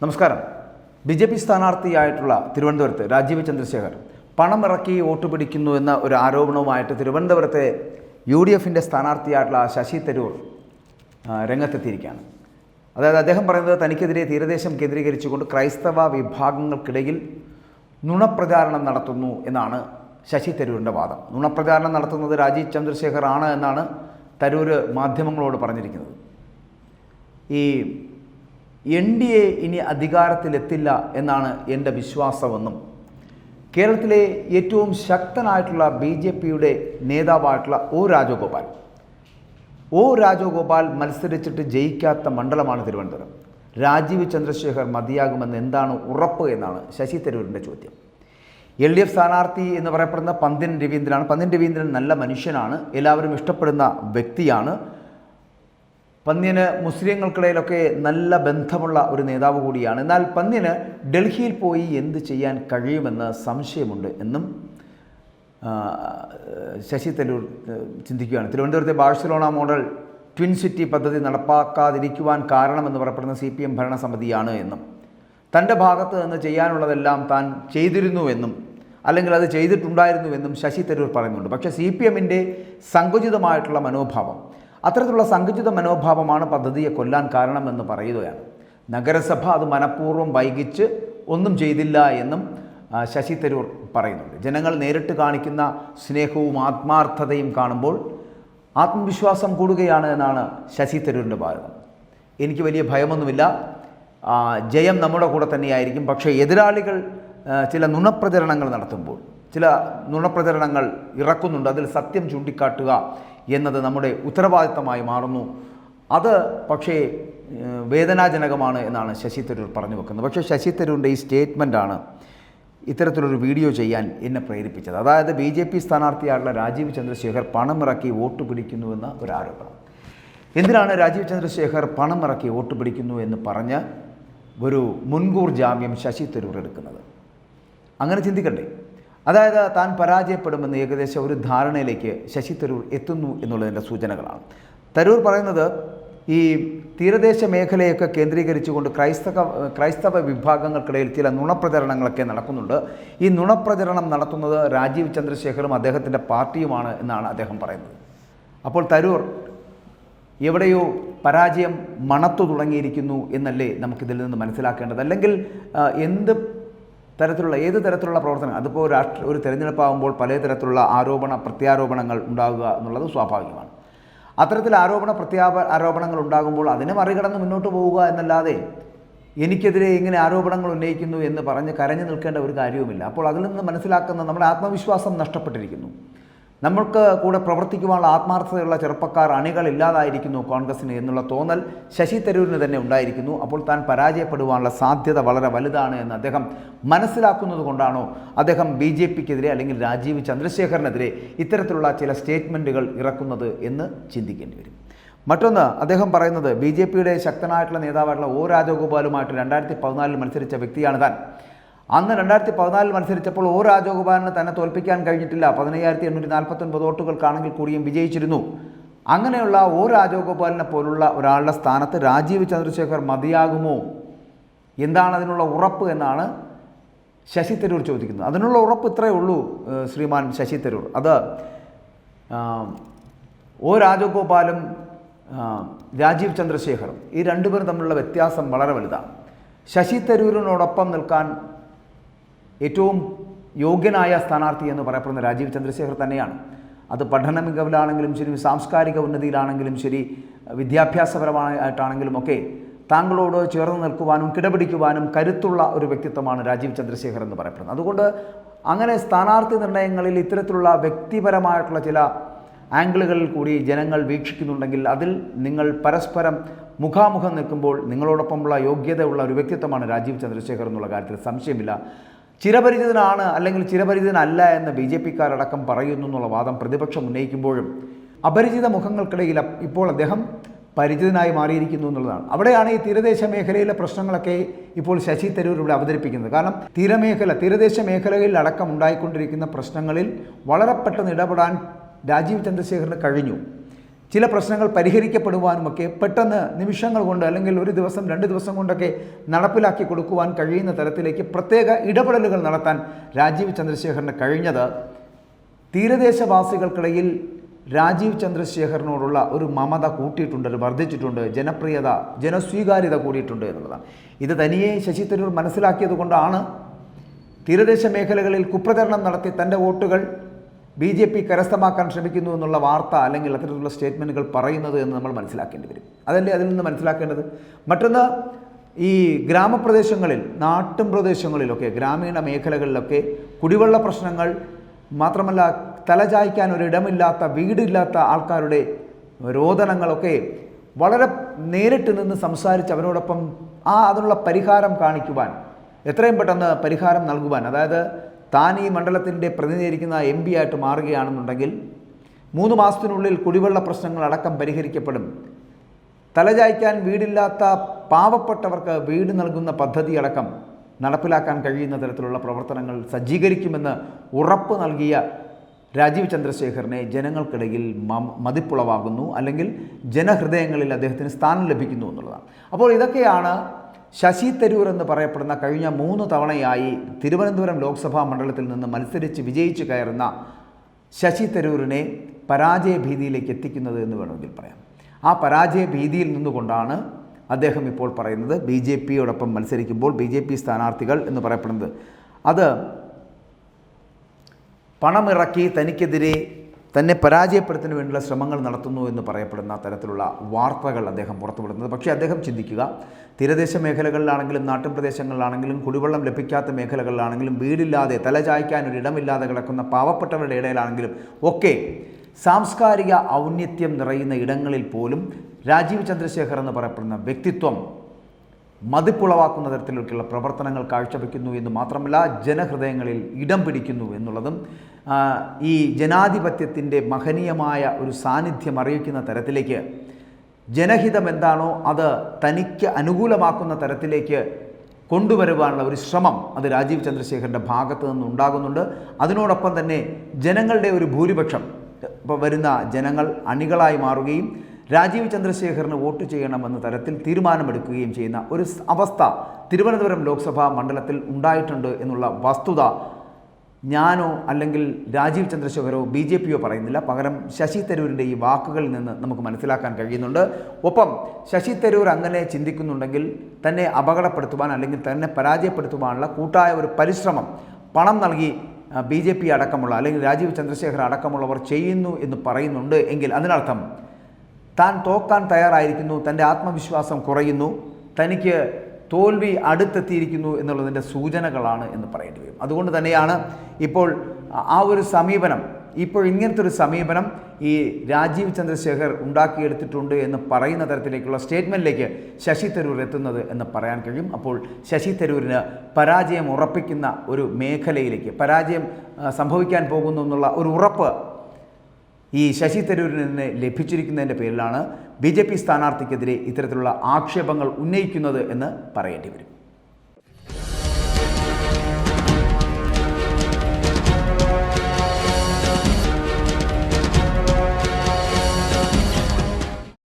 നമസ്കാരം. ബി.ജെ.പി. സ്ഥാനാർത്ഥിയായിട്ടുള്ള തിരുവനന്തപുരത്ത് രാജീവ് ചന്ദ്രശേഖർ പണമിറക്കി വോട്ട് പിടിക്കുന്നു എന്ന ഒരു ആരോപണവുമായിട്ട് തിരുവനന്തപുരത്തെ UDF-ൻ്റെ സ്ഥാനാർത്ഥിയായിട്ടുള്ള ശശി തരൂർ രംഗത്തെത്തിയിരിക്കുകയാണ്. അതായത് അദ്ദേഹം പറയുന്നത് തനിക്കെതിരെ തീരദേശം കേന്ദ്രീകരിച്ചുകൊണ്ട് ക്രൈസ്തവ വിഭാഗങ്ങൾക്കിടയിൽ നുണപ്രചാരണം നടത്തുന്നു എന്നാണ് ശശി തരൂരിൻ്റെ വാദം. നുണപ്രചാരണം നടത്തുന്നത് രാജീവ് ചന്ദ്രശേഖർ ആണ് എന്നാണ് തരൂർ മാധ്യമങ്ങളോട് പറഞ്ഞിരിക്കുന്നത്. ഈ NDA ഇനി അധികാരത്തിലെത്തില്ല എന്നാണ് എൻ്റെ വിശ്വാസമെന്നും കേരളത്തിലെ ഏറ്റവും ശക്തനായിട്ടുള്ള BJPയുടെ നേതാവായിട്ടുള്ള ഒ രാജഗോപാൽ മത്സരിച്ചിട്ട് ജയിക്കാത്ത മണ്ഡലമാണ് തിരുവനന്തപുരം. രാജീവ് ചന്ദ്രശേഖർ മതിയാകുമെന്ന് എന്താണ് ഉറപ്പ് എന്നാണ് ശശി തരൂരിൻ്റെ ചോദ്യം. LDF സ്ഥാനാർത്ഥി എന്ന് പറയപ്പെടുന്ന പന്ന്യൻ രവീന്ദ്രനാണ്. പന്ന്യൻ രവീന്ദ്രൻ നല്ല മനുഷ്യനാണ്, എല്ലാവരും ഇഷ്ടപ്പെടുന്ന വ്യക്തിയാണ്. പന്ന്യന് മുസ്ലിങ്ങൾക്കിടയിലൊക്കെ നല്ല ബന്ധമുള്ള ഒരു നേതാവ് കൂടിയാണ്. എന്നാൽ പന്ന്യന് ഡൽഹിയിൽ പോയി എന്ത് ചെയ്യാൻ കഴിയുമെന്ന് സംശയമുണ്ട് എന്നും ശശി തരൂർ ചിന്തിക്കുകയാണ്. തിരുവനന്തപുരത്തെ ബാഴ്സലോണ മോഡൽ ട്വിൻ സിറ്റി പദ്ധതി നടപ്പാക്കാതിരിക്കുവാൻ കാരണമെന്ന് പറയപ്പെടുന്ന CPM ഭരണസമിതിയാണ് എന്നും തൻ്റെ ഭാഗത്ത് നിന്ന് ചെയ്യാനുള്ളതെല്ലാം താൻ ചെയ്തിരുന്നുവെന്നും അല്ലെങ്കിൽ അത് ചെയ്തിട്ടുണ്ടായിരുന്നുവെന്നും ശശി തരൂർ പറയുന്നുണ്ട്. പക്ഷേ CPM-ൻ്റെ സങ്കുചിതമായിട്ടുള്ള മനോഭാവം, അത്തരത്തിലുള്ള സങ്കുചിത മനോഭാവമാണ് പദ്ധതിയെ കൊല്ലാൻ കാരണമെന്ന് പറയുകയാണ്. നഗരസഭ അത് മനഃപൂർവ്വം വൈകിച്ച് ഒന്നും ചെയ്തില്ല എന്നും ശശി തരൂർ പറയുന്നുണ്ട്. ജനങ്ങൾ നേരിട്ട് കാണിക്കുന്ന സ്നേഹവും ആത്മാർത്ഥതയും കാണുമ്പോൾ ആത്മവിശ്വാസം കൂടുകയാണ് എന്നാണ് ശശി തരൂരിൻ്റെ വാദം. എനിക്ക് വലിയ ഭയമൊന്നുമില്ല, ജയം നമ്മുടെ കൂടെ തന്നെയായിരിക്കും. പക്ഷേ എതിരാളികൾ ചില നുണപ്രചരണങ്ങൾ നടത്തുമ്പോൾ, ചില നുണപ്രചരണങ്ങൾ ഇറക്കുന്നുണ്ട്, അതിൽ സത്യം ചൂണ്ടിക്കാട്ടുക എന്നത് നമ്മുടെ ഉത്തരവാദിത്തമായി മാറുന്നു. അത് പക്ഷേ വേദനാജനകമാണ് എന്നാണ് ശശി തരൂർ പറഞ്ഞു വെക്കുന്നത്. പക്ഷേ ശശി തരൂരിൻ്റെ ഈ സ്റ്റേറ്റ്മെൻറ്റാണ് ഇത്തരത്തിലൊരു വീഡിയോ ചെയ്യാൻ എന്നെ പ്രേരിപ്പിച്ചത്. അതായത് BJP സ്ഥാനാർത്ഥിയായിട്ടുള്ള രാജീവ് ചന്ദ്രശേഖർ പണമിറക്കി വോട്ട് പിടിക്കുന്നുവെന്ന ഒരു ആരോപണം. എന്തിനാണ് രാജീവ് ചന്ദ്രശേഖർ പണമിറക്കി വോട്ട് പിടിക്കുന്നു എന്ന് പറഞ്ഞ് ഒരു മുൻകൂർ ജാമ്യം ശശി തരൂർ എടുക്കുന്നത്? അങ്ങനെ ചിന്തിക്കണ്ടേ? അതായത് താൻ പരാജയപ്പെടുമെന്ന് ഏകദേശം ഒരു ധാരണയിലേക്ക് ശശി തരൂർ എത്തുന്നു എന്നുള്ളതിൻ്റെ സൂചനകളാണ്. തരൂർ പറയുന്നത് ഈ തീരദേശ മേഖലയൊക്കെ കേന്ദ്രീകരിച്ചുകൊണ്ട് ക്രൈസ്തവ വിഭാഗങ്ങൾക്കിടയിൽ ചില നുണപ്രചരണങ്ങളൊക്കെ നടക്കുന്നുണ്ട്. ഈ നുണപ്രചരണം നടത്തുന്നത് രാജീവ് ചന്ദ്രശേഖറും അദ്ദേഹത്തിൻ്റെ പാർട്ടിയുമാണ് എന്നാണ് അദ്ദേഹം പറയുന്നത്. അപ്പോൾ തരൂർ എവിടെയോ പരാജയം മണത്തു തുടങ്ങിയിരിക്കുന്നു എന്നല്ലേ നമുക്കിതിൽ നിന്ന് മനസ്സിലാക്കേണ്ടത്? അല്ലെങ്കിൽ ഏത് തരത്തിലുള്ള പ്രവർത്തനം, അതിപ്പോൾ ഒരു തിരഞ്ഞെടുപ്പാകുമ്പോൾ പല തരത്തിലുള്ള പ്രത്യാരോപണങ്ങൾ ഉണ്ടാകുക എന്നുള്ളത് സ്വാഭാവികമാണ്. അത്തരത്തിൽ ആരോപണങ്ങൾ ഉണ്ടാകുമ്പോൾ അതിനെ മറികടന്ന് മുന്നോട്ട് പോവുക എന്നല്ലാതെ എനിക്കെതിരെ ഇങ്ങനെ ആരോപണങ്ങൾ ഉന്നയിക്കുന്നു എന്ന് പറഞ്ഞ് കരഞ്ഞു നിൽക്കേണ്ട ഒരു കാര്യവുമില്ല. അപ്പോൾ അതിൽ നിന്ന് മനസ്സിലാക്കുന്ന നമ്മുടെ ആത്മവിശ്വാസം നഷ്ടപ്പെട്ടിരിക്കുന്നു. നമ്മൾക്ക് കൂടെ പ്രവർത്തിക്കുവാനുള്ള ആത്മാർത്ഥതയുള്ള ചെറുപ്പക്കാർ അണികളില്ലാതായിരിക്കുന്നു കോൺഗ്രസിന് എന്നുള്ള തോന്നൽ ശശി തരൂരിന് തന്നെ ഉണ്ടായിരിക്കുന്നു. അപ്പോൾ താൻ പരാജയപ്പെടുവാനുള്ള സാധ്യത വളരെ വലുതാണ് എന്ന് അദ്ദേഹം മനസ്സിലാക്കുന്നത് കൊണ്ടാണോ അദ്ദേഹം BJPക്കെതിരെ അല്ലെങ്കിൽ രാജീവ് ചന്ദ്രശേഖറിനെതിരെ ഇത്തരത്തിലുള്ള ചില സ്റ്റേറ്റ്മെൻറ്റുകൾ ഇറക്കുന്നത് എന്ന് ചിന്തിക്കേണ്ടി വരും. മറ്റൊന്ന്, അദ്ദേഹം പറയുന്നത് BJPയുടെ ശക്തനായിട്ടുള്ള നേതാവായിട്ടുള്ള ഒ രാജഗോപാലുമായിട്ട് 2014 മത്സരിച്ച വ്യക്തിയാണ് താൻ. അന്ന് 2014 മത്സരിച്ചപ്പോൾ ഒ രാജഗോപാലിന് തന്നെ തോൽപ്പിക്കാൻ കഴിഞ്ഞിട്ടില്ല. 15,849 വോട്ടുകൾക്കാണെങ്കിൽ കൂടിയും വിജയിച്ചിരുന്നു. അങ്ങനെയുള്ള ഒ രാജഗോപാലിനെ പോലുള്ള ഒരാളുടെ സ്ഥാനത്ത് രാജീവ് ചന്ദ്രശേഖർ മതിയാകുമോ? എന്താണ് അതിനുള്ള ഉറപ്പ് എന്നാണ് ശശി തരൂർ ചോദിക്കുന്നത്. അതിനുള്ള ഉറപ്പ് ഇത്രയേ ഉള്ളൂ ശ്രീമാൻ ശശി തരൂർ. അത് ഒ രാജഗോപാലും രാജീവ് ചന്ദ്രശേഖറും ഈ രണ്ടുപേരും തമ്മിലുള്ള വ്യത്യാസം വളരെ വലുതാണ്. ശശി തരൂരിനോടൊപ്പം നിൽക്കാൻ ഏറ്റവും യോഗ്യനായ സ്ഥാനാർത്ഥി എന്ന് പറയപ്പെടുന്ന രാജീവ് ചന്ദ്രശേഖർ തന്നെയാണ്. അത് പഠന മികവിലാണെങ്കിലും ശരി, സാംസ്കാരിക ഉന്നതിയിലാണെങ്കിലും ശരി, വിദ്യാഭ്യാസപരമായിട്ടാണെങ്കിലും ഒക്കെ താങ്കളോട് ചേർന്ന് നിൽക്കുവാനും കിടപിടിക്കുവാനും കരുത്തുള്ള ഒരു വ്യക്തിത്വമാണ് രാജീവ് ചന്ദ്രശേഖർ എന്ന് പറയപ്പെടുന്നത്. അതുകൊണ്ട് അങ്ങനെ സ്ഥാനാർത്ഥി നിർണയങ്ങളിൽ ഇത്തരത്തിലുള്ള വ്യക്തിപരമായിട്ടുള്ള ചില ആംഗിളുകളിൽ കൂടി ജനങ്ങൾ വീക്ഷിക്കുന്നുണ്ടെങ്കിൽ അതിൽ നിങ്ങൾ പരസ്പരം മുഖാമുഖം നിൽക്കുമ്പോൾ നിങ്ങളോടൊപ്പമുള്ള യോഗ്യതയുള്ള ഒരു വ്യക്തിത്വമാണ് രാജീവ് ചന്ദ്രശേഖർ എന്നുള്ള കാര്യത്തിൽ സംശയമില്ല. ചിരപരിചിതനാണ് അല്ലെങ്കിൽ ചിരപരിചിതനല്ല എന്ന് BJPക്കാരടക്കം പറയുന്നു എന്നുള്ള വാദം പ്രതിപക്ഷം ഉന്നയിക്കുമ്പോഴും അപരിചിത മുഖങ്ങൾക്കിടയിൽ ഇപ്പോൾ അദ്ദേഹം പരിചിതനായി മാറിയിരിക്കുന്നു എന്നുള്ളതാണ്. അവിടെയാണ് ഈ തീരദേശ മേഖലയിലെ പ്രശ്നങ്ങളൊക്കെ ഇപ്പോൾ ശശി തരൂർ ഇവിടെ അവതരിപ്പിക്കുന്നത്. കാരണം തീരദേശ മേഖലയിൽ അടക്കം ഉണ്ടായിക്കൊണ്ടിരിക്കുന്ന പ്രശ്നങ്ങളിൽ വളരെ പെട്ടെന്ന് ഇടപെടാൻ രാജീവ് ചന്ദ്രശേഖറിന് കഴിഞ്ഞു. ചില പ്രശ്നങ്ങൾ പരിഹരിക്കപ്പെടുവാനുമൊക്കെ പെട്ടെന്ന് നിമിഷങ്ങൾ കൊണ്ട് അല്ലെങ്കിൽ ഒരു ദിവസം 2 ദിവസം കൊണ്ടൊക്കെ നടപ്പിലാക്കി കൊടുക്കുവാൻ കഴിയുന്ന തരത്തിലേക്ക് പ്രത്യേക ഇടപെടലുകൾ നടത്താൻ രാജീവ് ചന്ദ്രശേഖറിന് കഴിഞ്ഞത് തീരദേശവാസികൾക്കിടയിൽ രാജീവ് ചന്ദ്രശേഖറിനോടുള്ള ഒരു മമത കൂട്ടിയിട്ടുണ്ട്, വർദ്ധിച്ചിട്ടുണ്ട്, ജനപ്രിയത ജനസ്വീകാര്യത കൂടിയിട്ടുണ്ട് എന്നുള്ളതാണ്. ഇത് തനിയെ ശശി തരൂർ മനസ്സിലാക്കിയത് കൊണ്ടാണ് തീരദേശ മേഖലകളിൽ കുപ്രചരണം നടത്തി തൻ്റെ വോട്ടുകൾ BJP കരസ്ഥമാക്കാൻ ശ്രമിക്കുന്നു എന്നുള്ള വാർത്ത അല്ലെങ്കിൽ അത്തരത്തിലുള്ള സ്റ്റേറ്റ്മെൻറ്റുകൾ പറയുന്നത് എന്ന് നമ്മൾ മനസ്സിലാക്കേണ്ടി വരും. അതല്ലേ അതിൽ നിന്ന് മനസ്സിലാക്കേണ്ടത്. മറ്റൊന്ന്, ഈ ഗ്രാമപ്രദേശങ്ങളിൽ, നാട്ടും പ്രദേശങ്ങളിലൊക്കെ, ഗ്രാമീണ മേഖലകളിലൊക്കെ കുടിവെള്ള പ്രശ്നങ്ങൾ മാത്രമല്ല, തലചായ്ക്കാൻ ഒരിടമില്ലാത്ത, വീടില്ലാത്ത ആൾക്കാരുടെ രോദനങ്ങളൊക്കെ വളരെ നേരിട്ട് നിന്ന് സംസാരിച്ച് അവരോടൊപ്പം അതിനുള്ള പരിഹാരം കാണിക്കുവാൻ, എത്രയും പെട്ടെന്ന് പരിഹാരം നൽകുവാൻ, അതായത് താൻ ഈ മണ്ഡലത്തിൻ്റെ പ്രതിനിധീകരിക്കുന്ന MP ആയിട്ട് മാറുകയാണെന്നുണ്ടെങ്കിൽ 3 മാസത്തിനുള്ളിൽ കുടിവെള്ള പ്രശ്നങ്ങളടക്കം പരിഹരിക്കപ്പെടും, തലചായ്ക്കാൻ വീടില്ലാത്ത പാവപ്പെട്ടവർക്ക് വീട് നൽകുന്ന പദ്ധതി അടക്കം നടപ്പിലാക്കാൻ കഴിയുന്ന തരത്തിലുള്ള പ്രവർത്തനങ്ങൾ സജ്ജീകരിക്കുമെന്ന് ഉറപ്പ് നൽകിയ രാജീവ് ചന്ദ്രശേഖറിനെ ജനങ്ങൾക്കിടയിൽ മതിപ്പുളവാകുന്നു, അല്ലെങ്കിൽ ജനഹൃദയങ്ങളിൽ അദ്ദേഹത്തിന് സ്ഥാനം ലഭിക്കുന്നു എന്നുള്ളതാണ്. അപ്പോൾ ഇതൊക്കെയാണ് ശശി തരൂർ എന്ന് പറയപ്പെടുന്ന കഴിഞ്ഞ 3 തവണയായി തിരുവനന്തപുരം ലോക്സഭാ മണ്ഡലത്തിൽ നിന്ന് മത്സരിച്ച് വിജയിച്ച് കയറുന്ന ശശി തരൂരിനെ പരാജയ ഭീതിയിലേക്ക് എത്തിക്കുന്നത് എന്ന് വേണമെങ്കിൽ പറയാം. ആ പരാജയ ഭീതിയിൽ നിന്നുകൊണ്ടാണ് അദ്ദേഹം ഇപ്പോൾ പറയുന്നത് BJPയോടൊപ്പം മത്സരിക്കുമ്പോൾ BJP സ്ഥാനാർത്ഥികൾ എന്ന് പറയപ്പെടുന്നത് അത് പണമിറക്കി തനിക്കെതിരെ തന്നെ പരാജയപ്പെടുത്തുന്നതിന് വേണ്ടിയുള്ള ശ്രമങ്ങൾ നടത്തുന്നു എന്ന് പറയപ്പെടുന്ന തരത്തിലുള്ള വാർത്തകൾ അദ്ദേഹം പുറത്തുവിടുന്നത്. പക്ഷേ അദ്ദേഹം ചിന്തിക്കുക, തീരദേശ മേഖലകളിലാണെങ്കിലും നാട്ടിൻ പ്രദേശങ്ങളിലാണെങ്കിലും കുടിവെള്ളം ലഭിക്കാത്ത മേഖലകളിലാണെങ്കിലും വീടില്ലാതെ തലചായ്ക്കാൻ ഒരിടമില്ലാതെ കിടക്കുന്ന പാവപ്പെട്ടവരുടെ ഇടയിലാണെങ്കിലും ഒക്കെ സാംസ്കാരിക ഔന്നത്യം നിറയുന്ന ഇടങ്ങളിൽ പോലും രാജീവ് ചന്ദ്രശേഖർ എന്ന് പറയപ്പെടുന്ന വ്യക്തിത്വം മതിപ്പുളവാക്കുന്ന തരത്തിലേക്കുള്ള പ്രവർത്തനങ്ങൾ കാഴ്ചവെക്കുന്നു എന്ന് മാത്രമല്ല, ജനഹൃദയങ്ങളിൽ ഇടം പിടിക്കുന്നു എന്നുള്ളതും ഈ ജനാധിപത്യത്തിൻ്റെ മഹനീയമായ ഒരു സാന്നിധ്യം അറിയിക്കുന്ന തരത്തിലേക്ക്, ജനഹിതം എന്താണോ അത് തനിക്ക് അനുകൂലമാക്കുന്ന തരത്തിലേക്ക് കൊണ്ടുവരുവാനുള്ള ഒരു ശ്രമം അത് രാജീവ് ചന്ദ്രശേഖറിൻ്റെ ഭാഗത്തു നിന്നുണ്ടാകുന്നുണ്ട്. അതിനോടൊപ്പം തന്നെ ജനങ്ങളുടെ ഒരു ഭൂരിപക്ഷം, ഇപ്പോൾ വരുന്ന ജനങ്ങൾ അണികളായി മാറുകയും രാജീവ് ചന്ദ്രശേഖറിന് വോട്ട് ചെയ്യണമെന്ന തരത്തിൽ തീരുമാനമെടുക്കുകയും ചെയ്യുന്ന ഒരു അവസ്ഥ തിരുവനന്തപുരം ലോക്സഭാ മണ്ഡലത്തിൽ ഉണ്ടായിട്ടുണ്ട് എന്നുള്ള വസ്തുത ഞാനോ അല്ലെങ്കിൽ രാജീവ് ചന്ദ്രശേഖരോ BJPയോ പറയുന്നില്ല. പകരം ശശി തരൂരിൻ്റെ ഈ വാക്കുകളിൽ നിന്ന് നമുക്ക് മനസ്സിലാക്കാൻ കഴിയുന്നുണ്ട്. ഒപ്പം ശശി തരൂർ അങ്ങനെ ചിന്തിക്കുന്നുണ്ടെങ്കിൽ തന്നെ അപകടപ്പെടുത്തുവാൻ അല്ലെങ്കിൽ തന്നെ പരാജയപ്പെടുത്തുവാനുള്ള കൂട്ടായ ഒരു പരിശ്രമം പണം നൽകി BJP അടക്കമുള്ള അല്ലെങ്കിൽ രാജീവ് ചന്ദ്രശേഖർ അടക്കമുള്ളവർ ചെയ്യുന്നു എന്ന് പറയുന്നുണ്ട് എങ്കിൽ അതിനർത്ഥം താൻ തോക്കാൻ തയ്യാറായിരിക്കുന്നു, തൻ്റെ ആത്മവിശ്വാസം കുറയുന്നു, തനിക്ക് തോൽവി അടുത്തെത്തിയിരിക്കുന്നു എന്നുള്ളതിൻ്റെ സൂചനകളാണ് എന്ന് പറയേണ്ടി വരും. അതുകൊണ്ട് തന്നെയാണ് ഇപ്പോൾ ആ ഒരു സമീപനം, ഇപ്പോൾ ഇങ്ങനത്തെ ഒരു സമീപനം ഈ രാജീവ് ചന്ദ്രശേഖർ ഉണ്ടാക്കിയെടുത്തിട്ടുണ്ട് എന്ന് പറയുന്ന തരത്തിലേക്കുള്ള സ്റ്റേറ്റ്മെൻറ്റിലേക്ക് ശശി തരൂർ എത്തുന്നത് എന്ന് പറയാൻ കഴിയും. അപ്പോൾ ശശി തരൂരിന് പരാജയം ഉറപ്പിക്കുന്ന ഒരു മേഖലയിലേക്ക്, പരാജയം സംഭവിക്കാൻ പോകുന്നു എന്നുള്ള ഒരു ഉറപ്പ് ഈ ശശി തരൂരിൽ നിന്ന് ലഭിച്ചിരിക്കുന്നതിൻ്റെ പേരിലാണ് BJP സ്ഥാനാർത്ഥിക്കെതിരെ ഇത്തരത്തിലുള്ള ആക്ഷേപങ്ങൾ ഉന്നയിക്കുന്നത് എന്ന് പറയേണ്ടി വരും.